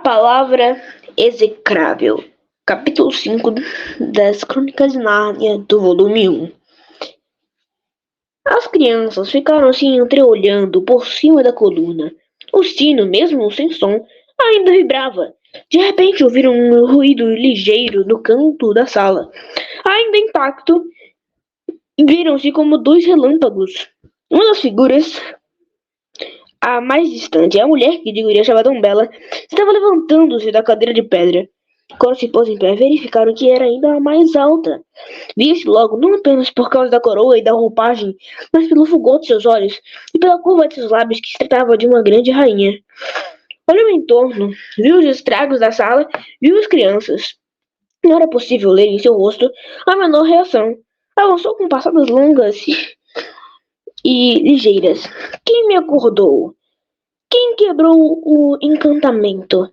Palavra execrável. Capítulo 5 das Crônicas de Nárnia, do volume 1. As crianças ficaram assim entreolhando por cima da coluna. O sino, mesmo sem som, ainda vibrava. De repente ouviram um ruído ligeiro no canto da sala. Ainda intacto, viram-se como dois relâmpagos. Uma das figuras, a mais distante, a mulher que Digoria chamava Bela, estava levantando-se da cadeira de pedra. Quando se pôs em pé, verificaram que era ainda a mais alta. Via-se logo, não apenas por causa da coroa e da roupagem, mas pelo fulgor de seus olhos e pela curva de seus lábios que se tratava de uma grande rainha. Olhou em torno, viu os estragos da sala, viu as crianças. Não era possível ler em seu rosto a menor reação. Avançou com passadas longas e ligeiras. Quem me acordou? Quem quebrou o encantamento?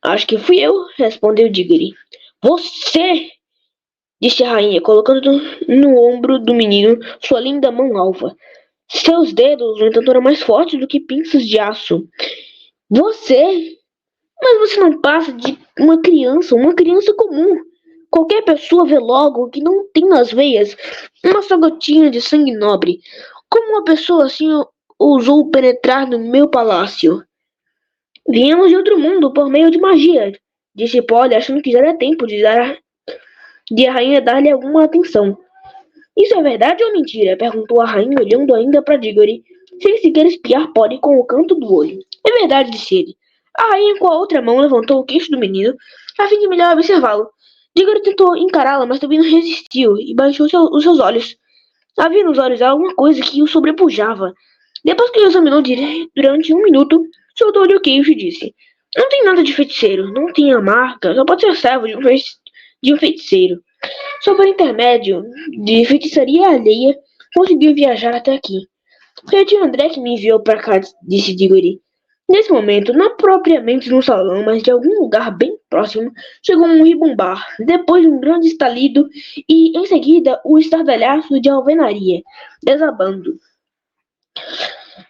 Acho que fui eu, respondeu Diggory. Você! Disse a rainha, colocando no ombro do menino sua linda mão alva. Seus dedos, no entanto, eram mais fortes do que pinças de aço. Você? Mas você não passa de uma criança comum. Qualquer pessoa vê logo que não tem nas veias uma só gotinha de sangue nobre. Como uma pessoa assim ousou penetrar no meu palácio? Viemos de outro mundo por meio de magia, disse Polly, achando que já era tempo de a rainha dar-lhe alguma atenção. Isso é verdade ou mentira? Perguntou a rainha, olhando ainda para Diggory, sem sequer espiar Polly com o canto do olho. É verdade, disse ele. A rainha com a outra mão levantou o queixo do menino, a fim de melhor observá-lo. Diggory tentou encará-la, mas também não resistiu e baixou os seus olhos. Havia nos olhos alguma coisa que o sobrepujava. Depois que o examinou durante 1 minuto, soltou-lhe o queixo e disse: Não tem nada de feiticeiro, não tem a marca, só pode ser servo de um feiticeiro. Só por intermédio de feitiçaria alheia conseguiu viajar até aqui. Foi o tio André que me enviou para cá, disse Diggory. Nesse momento, não propriamente no salão, mas de algum lugar bem próximo, chegou um ribombar, depois de um grande estalido e, em seguida, o estardalhaço de alvenaria, desabando.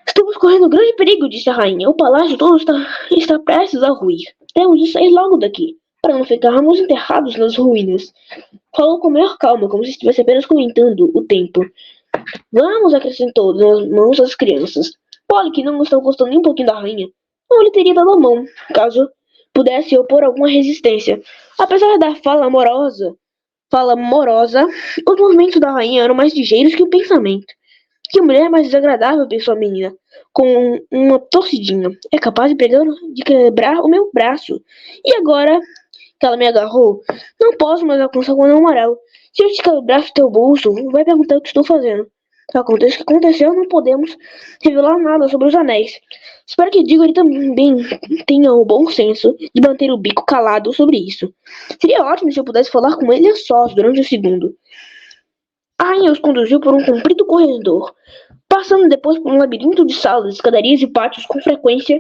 Estamos correndo grande perigo, disse a rainha. O palácio todo está prestes a ruir. Temos de sair logo daqui, para não ficarmos enterrados nas ruínas. Falou com maior calma, como se estivesse apenas comentando o tempo. Vamos, acrescentou, nas mãos das crianças. Polly, que não estava gostando nem um pouquinho da rainha, não lhe teria dado a mão, caso pudesse opor alguma resistência. Apesar da fala morosa, os movimentos da rainha eram mais ligeiros que o pensamento. Que mulher mais desagradável, pensou a menina, com uma torcidinha. É capaz de quebrar o meu braço. E agora que ela me agarrou, não posso mais alcançar o anel amarelo. Se eu esticar o braço do teu bolso, vai perguntar o que estou fazendo. Aconteça o que aconteceu, não podemos revelar nada sobre os anéis. Espero que Diggory também tenha o bom senso de manter o bico calado sobre isso. Seria ótimo se eu pudesse falar com ele a sós durante um segundo. A rainha os conduziu por um comprido corredor, passando depois por um labirinto de salas, escadarias e pátios com frequência.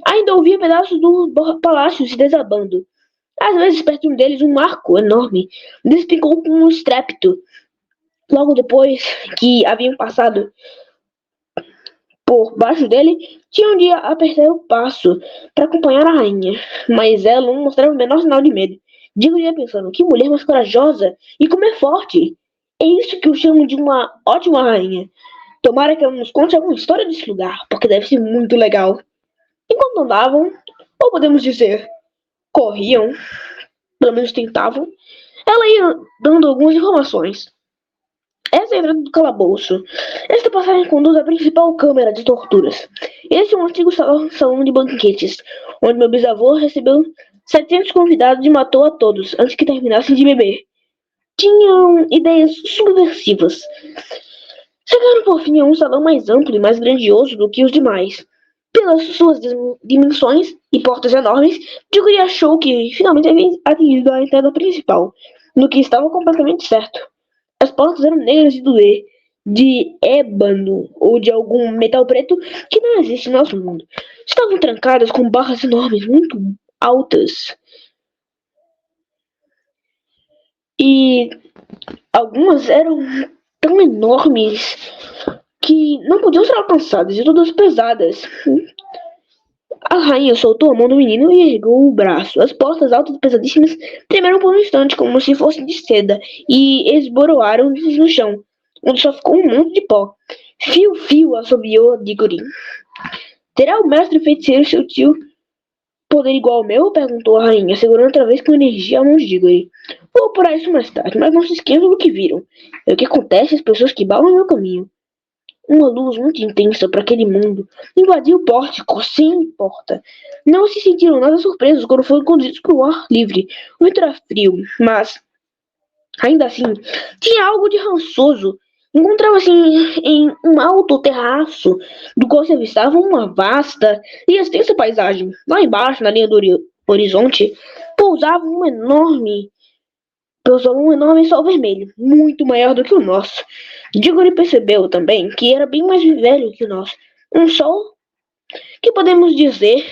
Ainda ouvia pedaços do palácio se desabando. Às vezes, perto de um deles, um arco enorme despencou com um estrépito. Logo depois que haviam passado por baixo dele, tinham de apertar o passo para acompanhar a rainha, mas ela não mostrava o menor sinal de medo. Diggory pensando, que mulher mais corajosa e como é forte! É isso que eu chamo de uma ótima rainha. Tomara que ela nos conte alguma história desse lugar, porque deve ser muito legal. Enquanto andavam, ou podemos dizer, corriam, pelo menos tentavam, ela ia dando algumas informações. Essa é a entrada do calabouço. Esta passagem conduz à principal câmara de torturas. Esse é um antigo salão de banquetes, onde meu bisavô recebeu 700 convidados e matou a todos antes que terminassem de beber. Tinham ideias subversivas. Chegaram por fim a um salão mais amplo e mais grandioso do que os demais. Pelas suas dimensões e portas enormes, Diggory achou que finalmente havia atingido a entrada principal, no que estava completamente certo. As portas eram negras de ébano ou de algum metal preto que não existe no nosso mundo. Estavam trancadas com barras enormes, muito altas. E algumas eram tão enormes que não podiam ser alcançadas, e todas pesadas. A rainha soltou a mão do menino e ergueu o braço. As portas altas e pesadíssimas tremeram por um instante, como se fossem de seda, e esboroaram no chão, onde só ficou um monte de pó. Fio, fio, assobiou Diggory. Terá o mestre feiticeiro, seu tio, poder igual ao meu? Perguntou a rainha, segurando outra vez com energia a mão de Diggory. Vou por isso mais tarde, mas não se esqueçam do que viram. É o que acontece às pessoas que balam meu caminho. Uma luz muito intensa para aquele mundo invadiu o pórtico sem porta. Não se sentiram nada surpresos quando foram conduzidos para o ar livre. O vento era frio, mas, ainda assim, tinha algo de rançoso. Encontrava-se em um alto terraço, do qual se avistava uma vasta e extensa paisagem. Lá embaixo, na linha do horizonte, pousava um enorme sol vermelho, muito maior do que o nosso. Diggory percebeu também que era bem mais velho que o nosso. Um sol que podemos dizer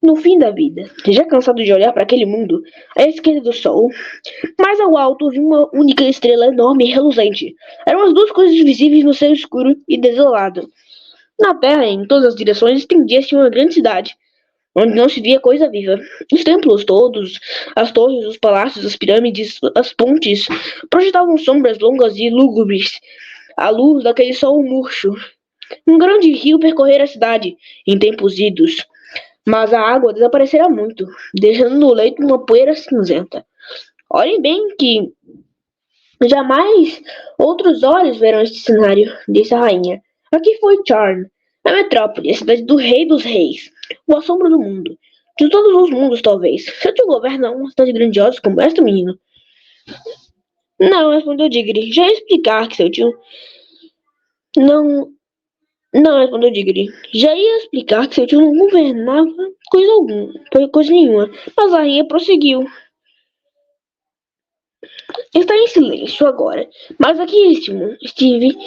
no fim da vida. Já cansado de olhar para aquele mundo, à esquerda do sol, mais ao alto vi uma única estrela enorme e reluzente. Eram as duas coisas visíveis no céu escuro e desolado. Na terra, em todas as direções, estendia-se uma grande cidade, onde não se via coisa viva. Os templos todos, as torres, os palácios, as pirâmides, as pontes, projetavam sombras longas e lúgubres, à luz daquele sol murcho. Um grande rio percorrera a cidade, em tempos idos, mas a água desaparecera muito, deixando no leito uma poeira cinzenta. Olhem bem que jamais outros olhos verão este cenário, disse a rainha. Aqui foi Charn, a metrópole, a cidade do rei dos reis, o assombro do mundo. De todos os mundos, talvez. Seu tio governa uma cidade grandiosa como esta, menino? Não, respondeu Diggory. Já ia explicar que seu tio... Não, não, respondeu Diggory. Já ia explicar que seu tio não governava coisa nenhuma. Mas a rainha prosseguiu. Está em silêncio agora. Mas aqui estive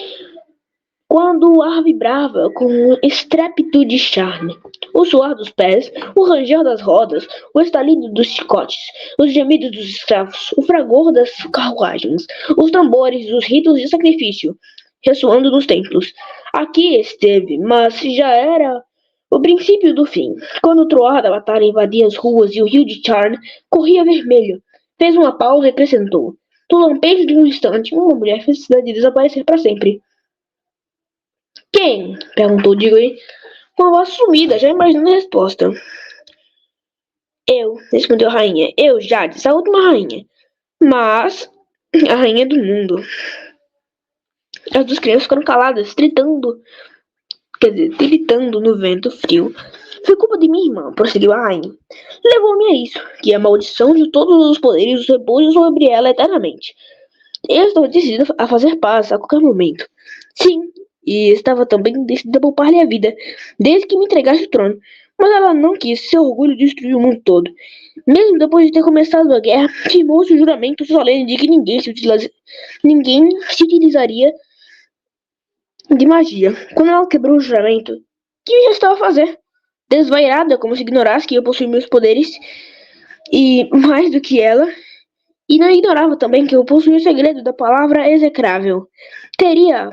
quando o ar vibrava com um estrépito de charme. O suar dos pés, o ranger das rodas, o estalido dos chicotes, os gemidos dos escravos, o fragor das carruagens, os tambores, os ritos de sacrifício, ressoando nos templos. Aqui esteve, mas já era o princípio do fim. Quando o troar da batalha invadia as ruas e o rio de Charn corria vermelho, fez uma pausa e acrescentou. No lampejo de um instante, uma mulher fez a cidade desaparecer para sempre. Quem? Perguntou Diggory, com a voz sumida, já imaginando a resposta. Eu, respondeu a rainha. Eu, Jadis, a última rainha. Mas a rainha do mundo. As duas crianças ficaram caladas, tiritando no vento frio. Foi culpa de minha irmã, prosseguiu a rainha. Levou-me a isso, que a maldição de todos os poderes repousa sobre ela eternamente. Eu estava decidida a fazer paz a qualquer momento. Sim, e estava também decidida a poupar-lhe a vida, desde que me entregasse o trono. Mas ela não quis, seu orgulho destruiu o mundo todo. Mesmo depois de ter começado a guerra, firmou-se o juramento solene de que ninguém se utilizaria de magia. Quando ela quebrou o juramento, o que eu estava a fazer? Desvairada, como se ignorasse que eu possuía meus poderes, e mais do que ela, e não ignorava também que eu possuía o segredo da palavra execrável. Teria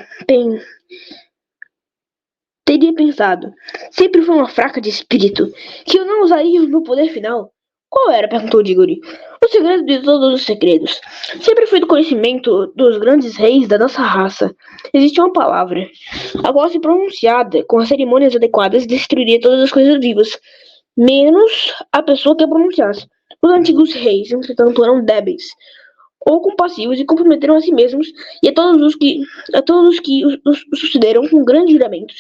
pensado, sempre fui uma fraca de espírito, que eu não usaria o meu poder final. Qual era? Perguntou Diggory. O segredo de todos os segredos. Sempre fui do conhecimento dos grandes reis da nossa raça. Existia uma palavra. A qual, se pronunciada com as cerimônias adequadas, destruiria todas as coisas vivas, menos a pessoa que a pronunciasse. Os antigos reis, entretanto, eram débeis ou compassivos e comprometeram a si mesmos e a todos os que os sucederam com grandes juramentos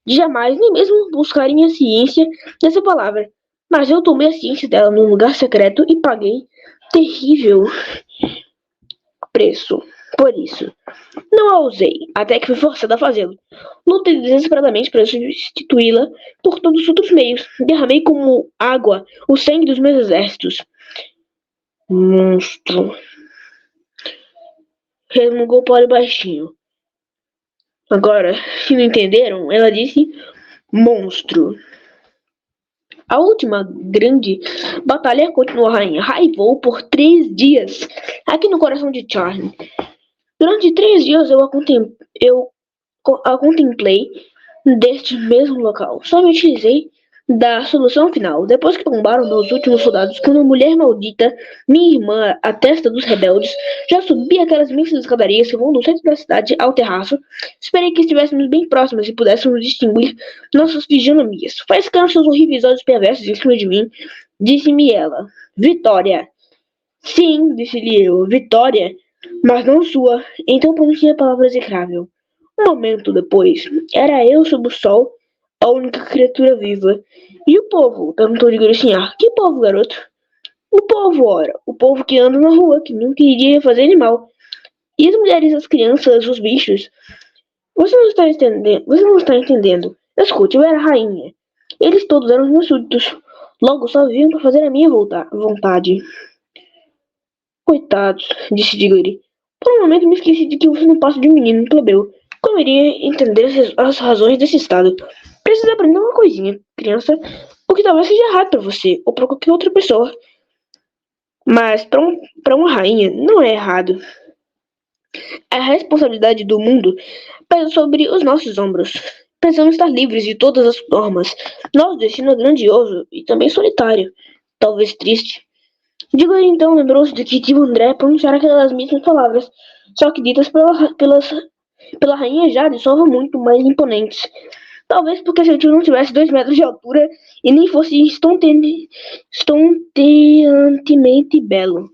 de jamais nem mesmo buscarem a ciência dessa palavra. Mas eu tomei a ciência dela num lugar secreto e paguei terrível preço por isso. Não a usei, até que fui forçada a fazê-lo. Lutei desesperadamente para substituí-la por todos os outros meios. Derramei como água o sangue dos meus exércitos. Monstro. Resmungou Polly baixinho. Agora, se não entenderam, ela disse monstro. A última grande batalha, continuou a rainha, raivou por 3 dias aqui no coração de Charn. Durante 3 dias eu a contemplei deste mesmo local. Só me utilizei Da solução final. Depois que tombaram meus últimos soldados, quando a mulher maldita, minha irmã, a testa dos rebeldes, já subi aquelas imensas escadarias que vão do centro da cidade ao terraço, esperei que estivéssemos bem próximas e pudéssemos distinguir nossas fisionomias. Faiscando seus horríveis olhos perversos em cima de mim, disse-me ela: Vitória! Sim, disse-lhe eu, Vitória, mas não sua. Então pronunciei a palavra execrável. Um momento depois, era eu sob o sol, a única criatura viva. E o povo? Perguntou de Guricinhar. Que povo, garoto? O povo, ora. O povo que anda na rua, que nunca iria fazer animal. E as mulheres, as crianças, os bichos? Você não está entendendo. Você não está entendendo. Escute, eu era rainha. Eles todos eram meus súditos. Logo só viviam para fazer a minha vontade. Coitados, disse Diggory. Por um momento me esqueci de que você não passa de um menino plebeu. Como iria entender as razões desse estado? Precisa aprender uma coisinha, criança. O que talvez seja errado para você, ou para qualquer outra pessoa. Mas para uma rainha, não é errado. A responsabilidade do mundo pesa sobre os nossos ombros. Precisamos estar livres de todas as normas. Nosso destino é grandioso e também solitário. Talvez triste. Diggory então lembrou-se de que tio André pronunciara aquelas mesmas palavras, só que ditas pela rainha Jade soavam muito mais imponentes. Talvez porque seu tio não tivesse 2 metros de altura e nem fosse estonteantemente belo.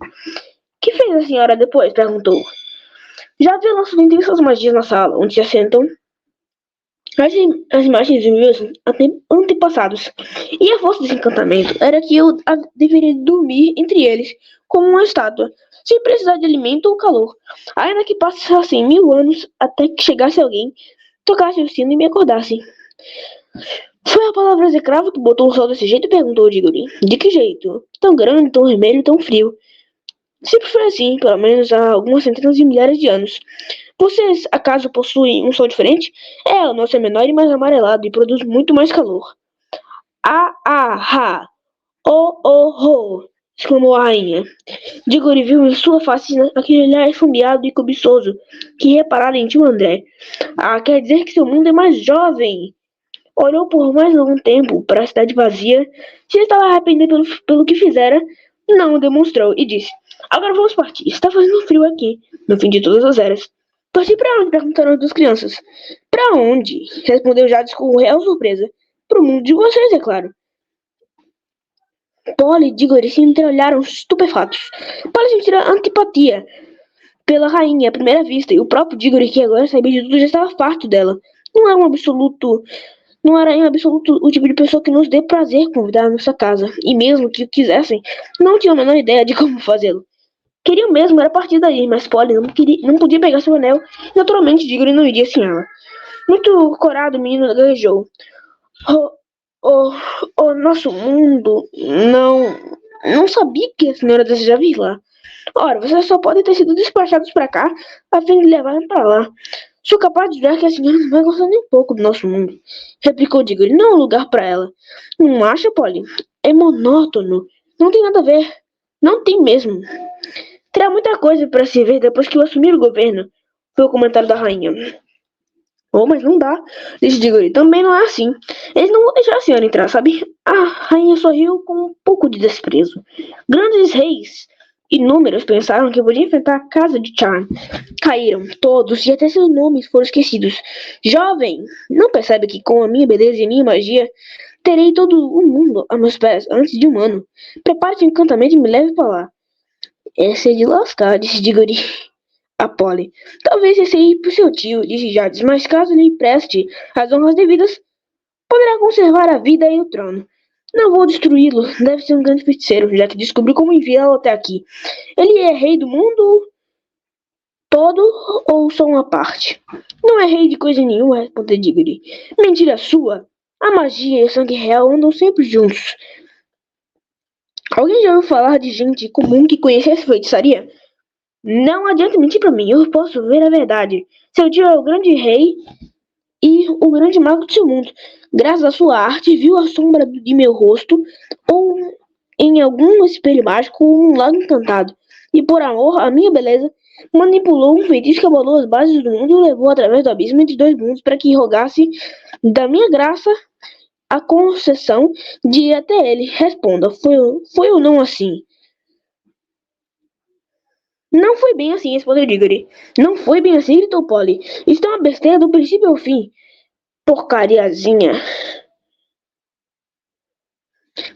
Que fez a senhora depois? Perguntou. Já vi lançando intensas magias na sala, onde se assentam as imagens de meus antepassados. E a força desse encantamento era que eu deveria dormir entre eles, como uma estátua, sem precisar de alimento ou calor, ainda que passassem 1000 anos até que chegasse alguém, tocasse o sino e me acordasse. Foi a palavra execrável que botou o sol desse jeito? Perguntou Diggory. De que jeito? Tão grande, tão vermelho, tão frio. Sempre foi assim, pelo menos há algumas centenas de milhares de anos. Vocês, acaso, possuem um sol diferente? É, o nosso é menor e mais amarelado e produz muito mais calor. Ah, ah, ha! Oh, oh, oh! Exclamou a rainha. Diggory viu em sua face aquele olhar esfomeado e cobiçoso que reparara em tio André. Ah, quer dizer que seu mundo é mais jovem! Olhou por mais algum tempo para a cidade vazia. Se estava arrependido pelo que fizera, não o demonstrou e disse: Agora vamos partir. Está fazendo frio aqui, no fim de todas as eras. Partir para onde? Perguntaram as duas crianças. Para onde? Respondeu Jades com real surpresa. Para o mundo de vocês, é claro. Polly e Diggory se entreolharam estupefatos. Polly sentira antipatia pela rainha à primeira vista, e o próprio Diggory, que agora sabia de tudo, já estava farto dela. Não era em absoluto o tipo de pessoa que nos dê prazer convidar à nossa casa, e mesmo que o quisessem, não tinham a menor ideia de como fazê-lo. Queriam mesmo era partir daí, mas Polly não podia pegar seu anel, e naturalmente Diggory não iria sem ela. Muito corado, o menino gaguejou. O nosso mundo não sabia que a senhora desejava ir lá. Ora, vocês só podem ter sido despachados para cá a fim de levarem para lá. Sou capaz de ver que a senhora não vai gostar nem um pouco do nosso mundo, replicou Diggory. Não é um lugar para ela. Não acha, Polly? É monótono. Não tem nada a ver. Não tem mesmo. Terá muita coisa para se ver depois que eu assumir o governo, foi o comentário da rainha. Oh, mas não dá, disse Diggory. Também não é assim. Eles não vão deixar a senhora entrar, sabe? A rainha sorriu com um pouco de desprezo. Grandes reis inúmeros pensaram que eu podia enfrentar a casa de Charm. Caíram todos e até seus nomes foram esquecidos. Jovem, não percebe que com a minha beleza e a minha magia terei todo o mundo a meus pés antes de um ano. Prepare-se um encantamento e me leve para lá. Essa é de lascar, disse Diggory a Polly. Talvez esse aí pro seu tio, disse Jades, mas caso lhe preste as honras devidas, poderá conservar a vida e o trono. Não vou destruí-lo, deve ser um grande feiticeiro, já que descobri como enviá-lo até aqui. Ele é rei do mundo todo ou só uma parte? Não é rei de coisa nenhuma, respondeu Diggory. Mentira sua! A magia e o sangue real andam sempre juntos. Alguém já ouviu falar de gente comum que conhecesse feitiçaria? Não adianta mentir para mim, eu posso ver a verdade. Seu tio é o grande rei e o grande mago do seu mundo. Graças à sua arte, viu a sombra de meu rosto ou em algum espelho mágico ou um lago encantado. E por amor à minha beleza, manipulou um feitiço que abalou as bases do mundo e o levou através do abismo entre 2 mundos para que rogasse da minha graça a concessão de ir até ele. Responda, foi ou não assim? Não foi bem assim, respondeu Diggory. Não foi bem assim, gritou Polly. Isso é uma besteira do princípio ao fim. Porcariazinha,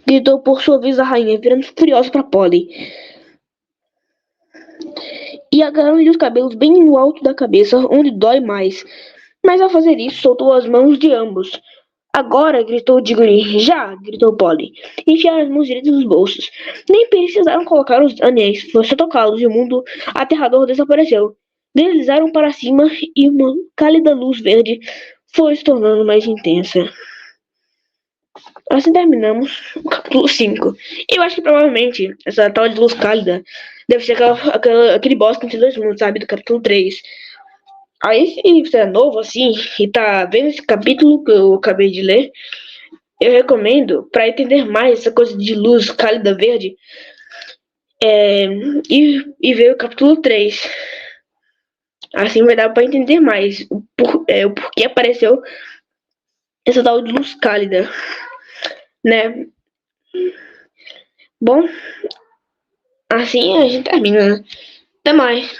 gritou por sua vez a rainha, virando furiosa para Polly e agarrando-lhe os cabelos bem no alto da cabeça, onde dói mais. Mas ao fazer isso, soltou as mãos de ambos. Agora, gritou Diggory. Já, gritou Polly. Enfiaram as mãos direitas nos bolsos. Nem precisaram colocar os anéis, foi só tocá-los e o mundo aterrador desapareceu. Deslizaram para cima e uma cálida luz verde foi se tornando mais intensa. Assim terminamos o capítulo 5. Eu acho que provavelmente essa tal de luz cálida deve ser aquele boss que tem 2 mundos, sabe? Do capítulo 3. Aí, se você é novo assim e tá vendo esse capítulo que eu acabei de ler, eu recomendo, para entender mais essa coisa de luz cálida verde, e ver o capítulo 3. Assim vai dar para entender mais o porquê apareceu essa tal de luz cálida, né? Bom, assim a gente termina, né? Até mais.